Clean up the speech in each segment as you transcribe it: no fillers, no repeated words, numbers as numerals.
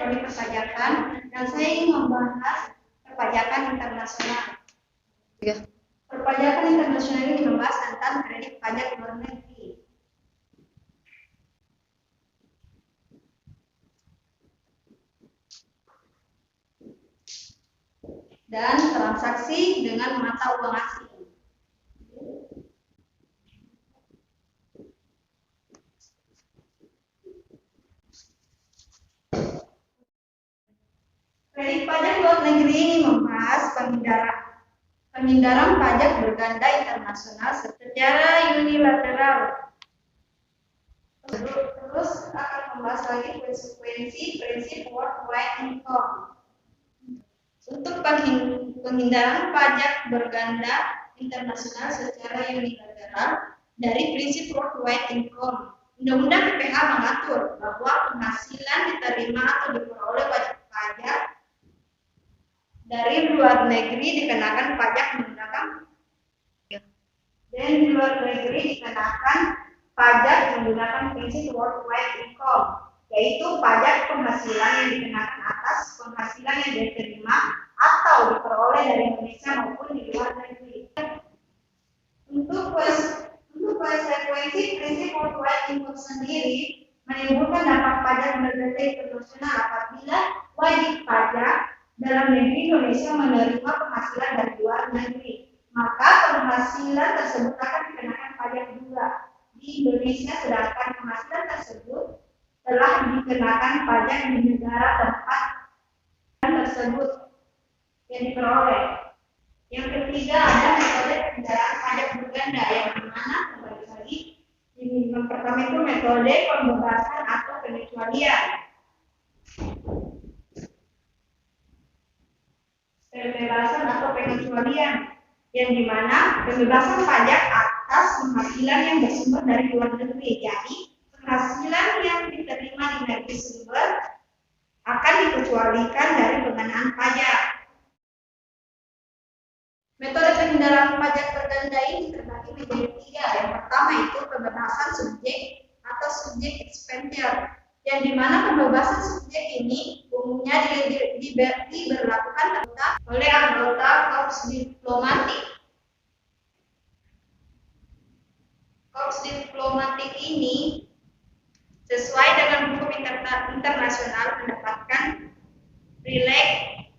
prodi perpajakan dan saya ingin membahas perpajakan internasional. Perpajakan internasional ini membahas tentang kredit pajak luar negeri. Dan transaksi dengan mata uang asing. Kredit pajak luar negeri ini membahas penghindaran pajak berganda internasional secara unilateral. Terus akan membahas lagi konsekuensi prinsip worldwide income. Untuk penghindaran pajak berganda internasional secara unilateral dari prinsip worldwide income, Undang-Undang PPH mengatur bahwa penghasilan diterima atau diperoleh wajib pajak dari luar negeri dikenakan pajak menggunakan prinsip worldwide income, yaitu pajak penghasilan yang dikenakan atas penghasilan yang diterima atau diperoleh dari Indonesia maupun di luar negeri. Untuk konsekuensi prinsip worldwide income sendiri menimbulkan dampak pajak berganda internasional apabila wajib pajak dalam negeri Indonesia menerima penghasilan dari luar negeri, maka penghasilan tersebut akan dikenakan pajak juga di Indonesia, sedangkan penghasilan tersebut telah dikenakan pajak di negara tempat tersebut yang diperoleh. Yang ketiga ada metode penghindaran pajak berganda, yang mana kembali lagi yang pertama itu metode pembebasan atau pengecualian. Yang dimana pembebasan pajak atas penghasilan yang bersumber dari luar negeri. Jadi penghasilan yang diterima di negeri sumber akan dikecualikan dari pengenaan pajak. Metode penghindaran pajak berganda ini terbagi menjadi 3. Yang pertama itu pembebasan subjek atau subjek expenditure, yang dimana pembebasan subjek ini umumnya diberlakukan oleh anggota korps diplomatik. Korps diplomatik ini sesuai dengan hukum internasional mendapatkan privilege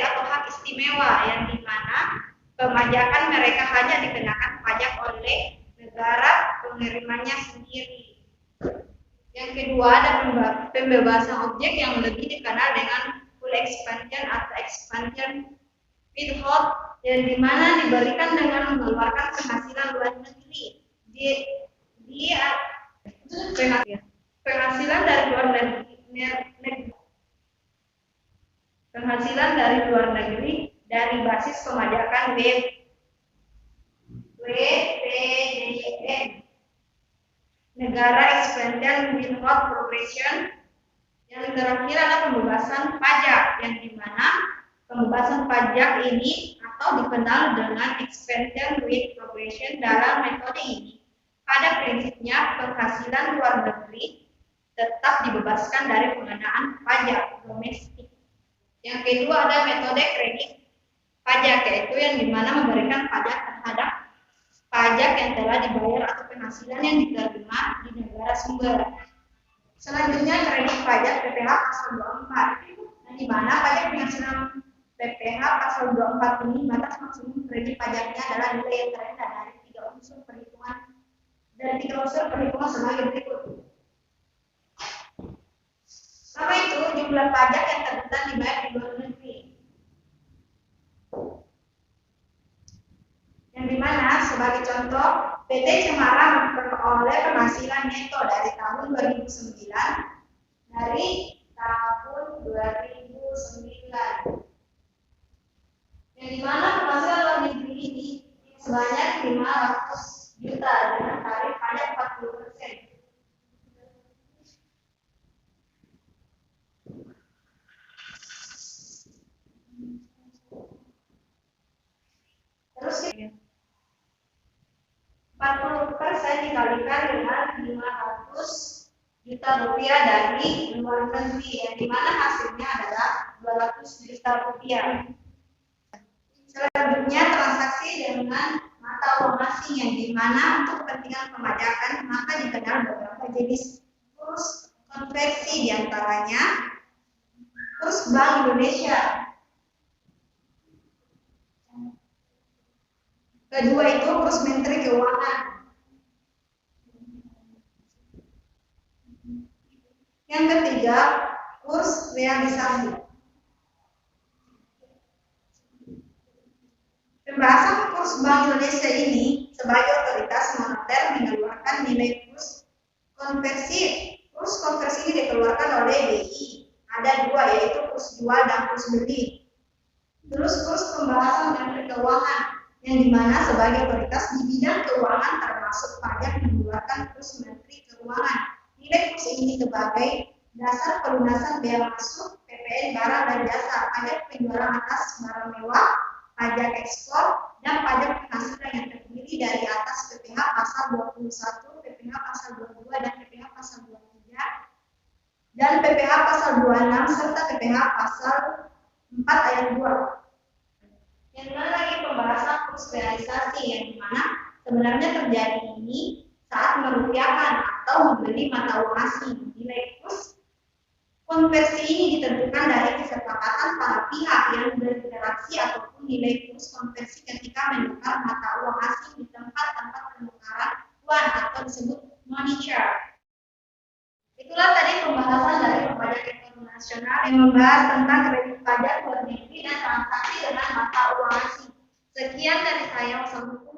atau hak istimewa, yang dimana pemajakan mereka hanya dikenakan pajak oleh negara penerimanya sendiri. Yang kedua ada pembebasan objek yang lebih dikenal dengan full expansion atau expansion withhold, yang dimana diberikan dengan mengeluarkan penghasilan luar negeri. Penghasilan dari luar negeri dari basis pemajakan WPDN, negara expansion withhold progression. Yang terakhir adalah pembebasan pajak, yang dimana pembebasan pajak ini atau dikenal dengan expansion with progression. Dalam metode ini pada prinsipnya penghasilan luar negeri tetap dibebaskan dari pengenaan pajak domestik. Yang kedua ada metode kredit pajak, yaitu yang dimana memberikan pajak terhadap pajak yang telah dibayar atau penghasilan yang diterima di negara sumber. Selanjutnya kredit pajak PPH pasal 24, di mana pajak penghasilan PPH pasal 24 ini batas maksimum kredit pajaknya adalah nilai yang terendah dari 3 unsur perhitungan sebagai berikut. Sama itu jumlah pajak yang tertentu dibayar di luar negeri, yang dimana sebagai contoh PT Cemara memperoleh penghasilan neto dari tahun 2009 yang dimana penghasilan luar negeri ini sebanyak 500 juta dengan tarif pajak 40%. Terus 40% dikalikan dengan 500 juta rupiah dari luar negeri, yang dimana hasilnya adalah 200 juta rupiah. Selanjutnya transaksi dengan mata uang asing, yang dimana untuk kepentingan pemajakan maka dikenal beberapa jenis kurs konversi, diantaranya kurs Bank Indonesia. Kedua itu kurs Menteri Keuangan. Yang ketiga, kurs realisasi. Pembahasan kurs Bank Indonesia ini sebagai otoritas moneter mengeluarkan nilai kurs konversi. Kurs konversi ini dikeluarkan oleh BI. Ada dua, yaitu kurs jual dan kurs beli. Terus kurs pembahasan Menteri Keuangan, yang dimana sebagai otoritas di bidang keuangan termasuk pajak mengeluarkan kurs Menteri Keuangan. Nilai kurs ini sebagai dasar pelunasan bea masuk, PPN barang dan jasa, pajak penjualan atas barang mewah, pajak ekspor, dan pajak penghasilan yang terdiri dari atas PPh pasal 21, PPh pasal 22, dan PPh pasal 23, dan PPh pasal 26, serta PPh pasal 4 ayat 2. Yang mana lagi pembahasan kurs realisasi, yang dimana sebenarnya terjadi ini saat merupiahkan atau membeli mata uang asing. Nilai kurs konversi ini ditentukan dari kesepakatan para pihak yang berinteraksi ataupun nilai kurs konversi ketika menukar mata uang asing di tempat-tempat penukaran uang atau disebut money chart. Itulah tadi pembahasan dari pajak ekonomi nasional yang membahas tentang kredit pajak luar negeri dan transaksi dengan mata uang asing. Sekian dari saya. Wassalamualaikum